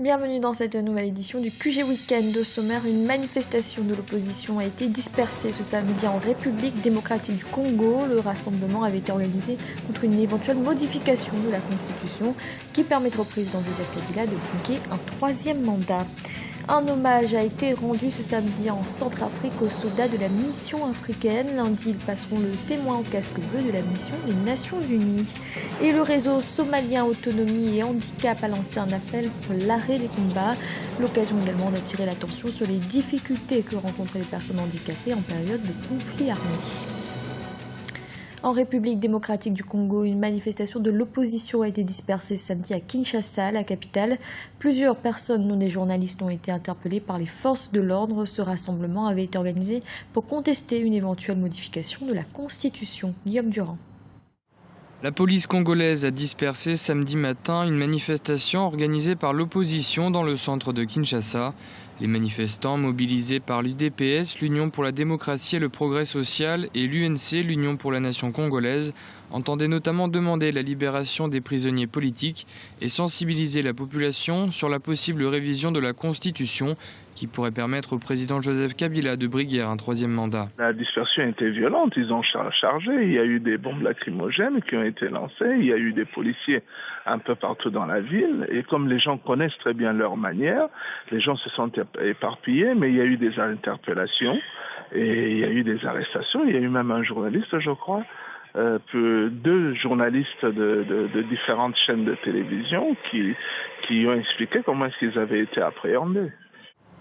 Bienvenue dans cette nouvelle édition du QG Week-end. Au sommaire, une manifestation de l'opposition a été dispersée ce samedi en République démocratique du Congo. Le rassemblement avait été organisé contre une éventuelle modification de la Constitution qui permettrait au président Joseph Kabila de briguer un troisième mandat. Un hommage a été rendu ce samedi en Centrafrique aux soldats de la mission africaine. Lundi, ils passeront le témoin au casque bleu de la mission des Nations Unies. Et le réseau somalien Autonomie et Handicap a lancé un appel pour l'arrêt des combats. L'occasion également d'attirer l'attention sur les difficultés que rencontrent les personnes handicapées en période de conflit armé. En République démocratique du Congo, une manifestation de l'opposition a été dispersée ce samedi à Kinshasa, la capitale. Plusieurs personnes, non des journalistes, ont été interpellées par les forces de l'ordre. Ce rassemblement avait été organisé pour contester une éventuelle modification de la Constitution. Guillaume Durand. La police congolaise a dispersé samedi matin une manifestation organisée par l'opposition dans le centre de Kinshasa. Les manifestants mobilisés par l'UDPS, l'Union pour la démocratie et le progrès social, et l'UNC, l'Union pour la nation congolaise, entendaient notamment demander la libération des prisonniers politiques et sensibiliser la population sur la possible révision de la Constitution qui pourrait permettre au président Joseph Kabila de briguer un troisième mandat. La dispersion était violente, ils ont chargé, il y a eu des bombes lacrymogènes qui ont été lancées, il y a eu des policiers un peu partout dans la ville, et comme les gens connaissent très bien leur manière, les gens se sont éparpillés, mais il y a eu des interpellations, et il y a eu des arrestations, il y a eu même un journaliste, je crois, deux journalistes de différentes chaînes de télévision qui ont expliqué comment est-ce qu'ils avaient été appréhendés.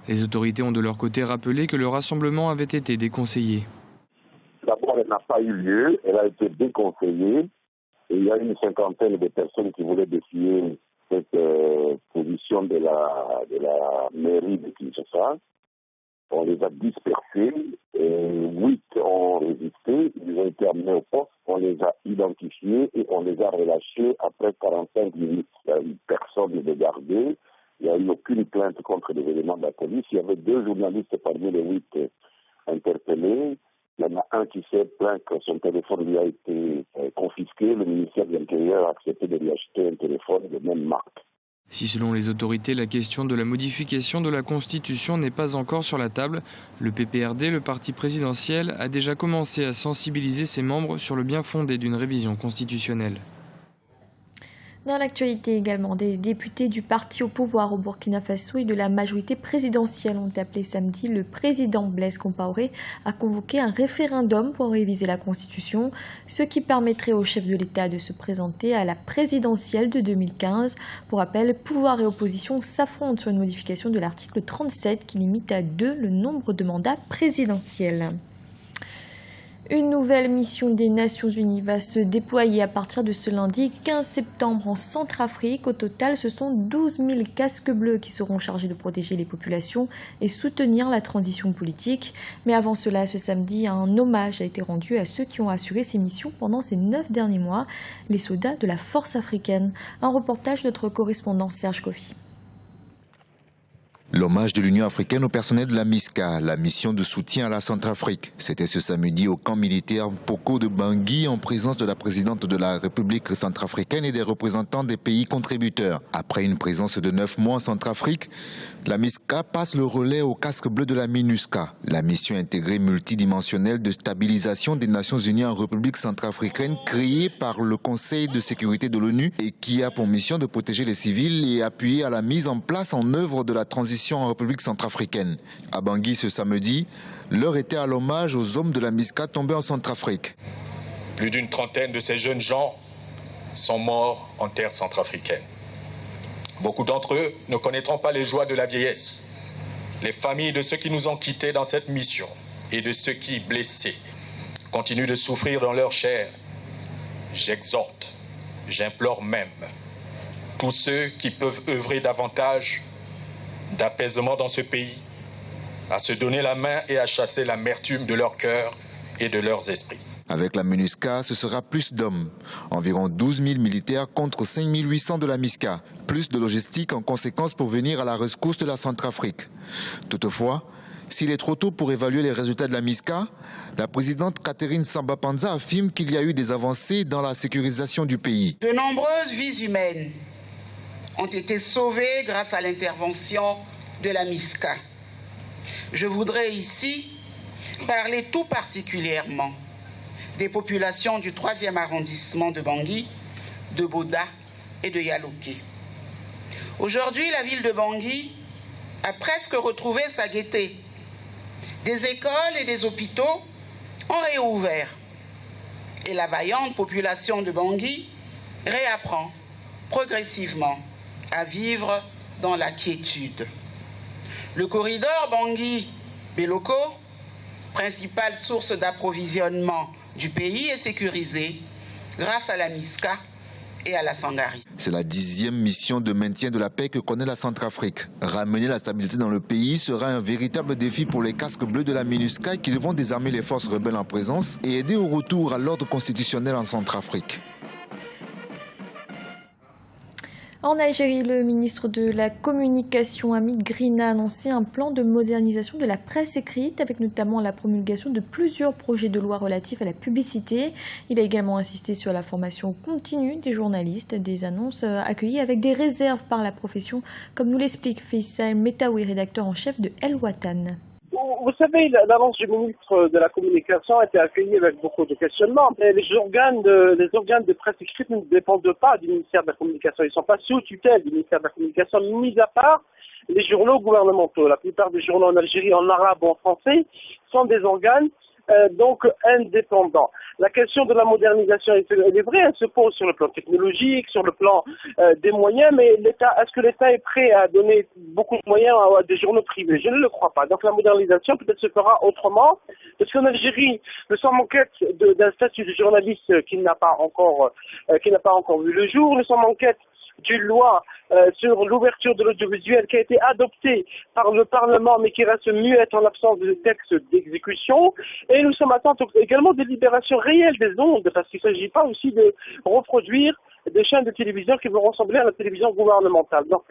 Les autorités ont de leur côté rappelé que le rassemblement avait été déconseillé. D'abord, elle n'a pas eu lieu, elle a été déconseillée. Et il y a une cinquantaine de personnes qui voulaient défier cette position de la mairie de Kinshasa. On les a dispersés, et 8 ont résisté, ils ont été amenés au poste, on les a identifiés et on les a relâchés après 45 minutes. Il y a eu personne de gardé. Il n'y a eu aucune plainte contre les éléments de la police. Il y avait 2 journalistes parmi les 8 interpellés. Il y en a un qui s'est plaint que son téléphone lui a été confisqué. Le ministère de l'Intérieur a accepté de lui acheter un téléphone de même marque. Si selon les autorités, la question de la modification de la Constitution n'est pas encore sur la table, le PPRD, le parti présidentiel, a déjà commencé à sensibiliser ses membres sur le bien fondé d'une révision constitutionnelle. Dans l'actualité également, des députés du parti au pouvoir au Burkina Faso et de la majorité présidentielle ont appelé samedi le président Blaise Compaoré à convoquer un référendum pour réviser la Constitution, ce qui permettrait au chef de l'État de se présenter à la présidentielle de 2015. Pour rappel, pouvoir et opposition s'affrontent sur une modification de l'article 37 qui limite à 2 le nombre de mandats présidentiels. Une nouvelle mission des Nations Unies va se déployer à partir de ce lundi 15 septembre en Centrafrique. Au total, ce sont 12 000 casques bleus qui seront chargés de protéger les populations et soutenir la transition politique. Mais avant cela, ce samedi, un hommage a été rendu à ceux qui ont assuré ces missions pendant ces 9 derniers mois, les soldats de la force africaine. Un reportage de notre correspondant Serge Kofi. L'hommage de l'Union africaine au personnel de la MISCA, la mission de soutien à la Centrafrique. C'était ce samedi au camp militaire Poko de Bangui en présence de la présidente de la République centrafricaine et des représentants des pays contributeurs. Après une présence de 9 mois en Centrafrique, la MISCA passe le relais au casque bleu de la MINUSCA, la mission intégrée multidimensionnelle de stabilisation des Nations Unies en République centrafricaine créée par le Conseil de sécurité de l'ONU et qui a pour mission de protéger les civils et appuyer à la mise en place en œuvre de la transition en République centrafricaine. À Bangui ce samedi, l'heure était à l'hommage aux hommes de la MISCA tombés en Centrafrique. Plus d'une trentaine de ces jeunes gens sont morts en terre centrafricaine. Beaucoup d'entre eux ne connaîtront pas les joies de la vieillesse. Les familles de ceux qui nous ont quittés dans cette mission et de ceux qui, blessés, continuent de souffrir dans leur chair. J'exhorte, j'implore même tous ceux qui peuvent œuvrer davantage d'apaisement dans ce pays, à se donner la main et à chasser l'amertume de leur cœur et de leurs esprits. Avec la MINUSCA, ce sera plus d'hommes. Environ 12 000 militaires contre 5 800 de la MISCA. Plus de logistique en conséquence pour venir à la rescousse de la Centrafrique. Toutefois, s'il est trop tôt pour évaluer les résultats de la MISCA, la présidente Catherine Samba-Panza affirme qu'il y a eu des avancées dans la sécurisation du pays. De nombreuses vies humaines ont été sauvés grâce à l'intervention de la MISCA. Je voudrais ici parler tout particulièrement des populations du 3e arrondissement de Bangui, de Boda et de Yaloké. Aujourd'hui, la ville de Bangui a presque retrouvé sa gaieté. Des écoles et des hôpitaux ont réouvert. Et la vaillante population de Bangui réapprend progressivement à vivre dans la quiétude. Le corridor Bangui-Beloko, principale source d'approvisionnement du pays, est sécurisé grâce à la MISCA et à la Sangari. C'est la 10e mission de maintien de la paix que connaît la Centrafrique. Ramener la stabilité dans le pays sera un véritable défi pour les casques bleus de la MINUSCA qui devront désarmer les forces rebelles en présence et aider au retour à l'ordre constitutionnel en Centrafrique. En Algérie, le ministre de la Communication, Hamid Grina, a annoncé un plan de modernisation de la presse écrite, avec notamment la promulgation de plusieurs projets de loi relatifs à la publicité. Il a également insisté sur la formation continue des journalistes, des annonces accueillies avec des réserves par la profession, comme nous l'explique Faisal Metaoui, rédacteur en chef de El Watan. Vous savez, l'annonce du ministre de la Communication a été accueillie avec beaucoup de questionnements. Mais les organes de presse écrite ne dépendent pas du ministère de la Communication. Ils ne sont pas sous tutelle du ministère de la Communication, mis à part les journaux gouvernementaux. La plupart des journaux en Algérie, en arabe ou en français, sont des organes donc indépendants. La question de la modernisation, elle est vraie, elle se pose sur le plan technologique, sur le plan des moyens, mais est-ce que l'État est prêt à donner beaucoup de moyens à des journaux privés? Je ne le crois pas. Donc la modernisation peut-être se fera autrement, parce qu'en Algérie, nous sommes en quête d'un statut de journaliste qui n'a pas encore vu le jour. Nous sommes en quête d'une loi sur l'ouverture de l'audiovisuel qui a été adoptée par le Parlement mais qui reste muette en l'absence de texte d'exécution. Et nous sommes atteints également de libération réelle des ondes, parce qu'il ne s'agit pas aussi de reproduire des chaînes de télévision qui vont ressembler à la télévision gouvernementale. Donc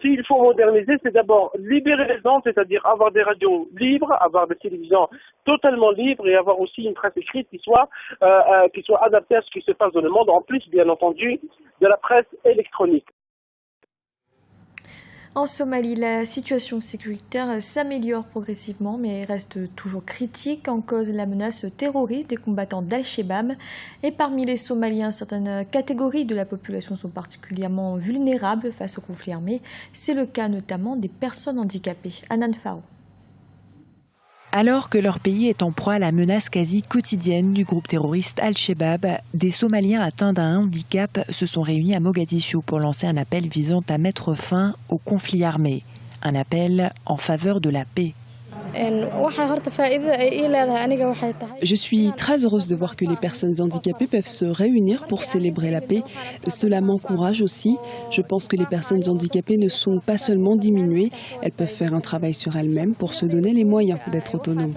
s'il faut moderniser, c'est d'abord libérer les ondes, c'est-à-dire avoir des radios libres, avoir des télévisions totalement libres et avoir aussi une presse écrite qui soit adaptée à ce qui se passe dans le monde, en plus bien entendu de la presse électronique. En Somalie, la situation sécuritaire s'améliore progressivement, mais reste toujours critique. En cause, la menace terroriste des combattants d'Al-Shabaab. Et parmi les Somaliens, certaines catégories de la population sont particulièrement vulnérables face au conflit armé. C'est le cas notamment des personnes handicapées. Anan Faro. Alors que leur pays est en proie à la menace quasi quotidienne du groupe terroriste Al-Shabaab, des Somaliens atteints d'un handicap se sont réunis à Mogadiscio pour lancer un appel visant à mettre fin au conflit armé. Un appel en faveur de la paix. Je suis très heureuse de voir que les personnes handicapées peuvent se réunir pour célébrer la paix. Cela m'encourage aussi. Je pense que les personnes handicapées ne sont pas seulement diminuées, elles peuvent faire un travail sur elles-mêmes pour se donner les moyens d'être autonomes.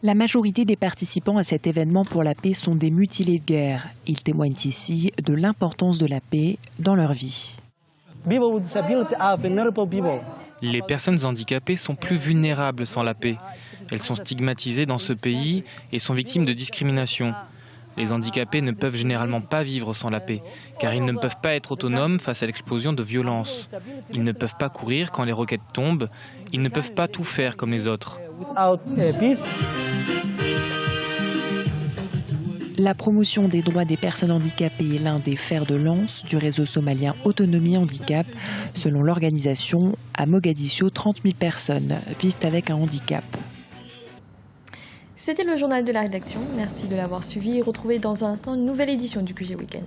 La majorité des participants à cet événement pour la paix sont des mutilés de guerre. Ils témoignent ici de l'importance de la paix dans leur vie. Les personnes handicapées sont plus vulnérables sans la paix. Elles sont stigmatisées dans ce pays et sont victimes de discrimination. Les handicapés ne peuvent généralement pas vivre sans la paix, car ils ne peuvent pas être autonomes face à l'explosion de violence. Ils ne peuvent pas courir quand les roquettes tombent. Ils ne peuvent pas tout faire comme les autres. La promotion des droits des personnes handicapées est l'un des fers de lance du réseau somalien Autonomie Handicap. Selon l'organisation, à Mogadiscio, 30 000 personnes vivent avec un handicap. C'était le journal de la rédaction. Merci de l'avoir suivi et retrouvez dans un instant une nouvelle édition du QG Weekend.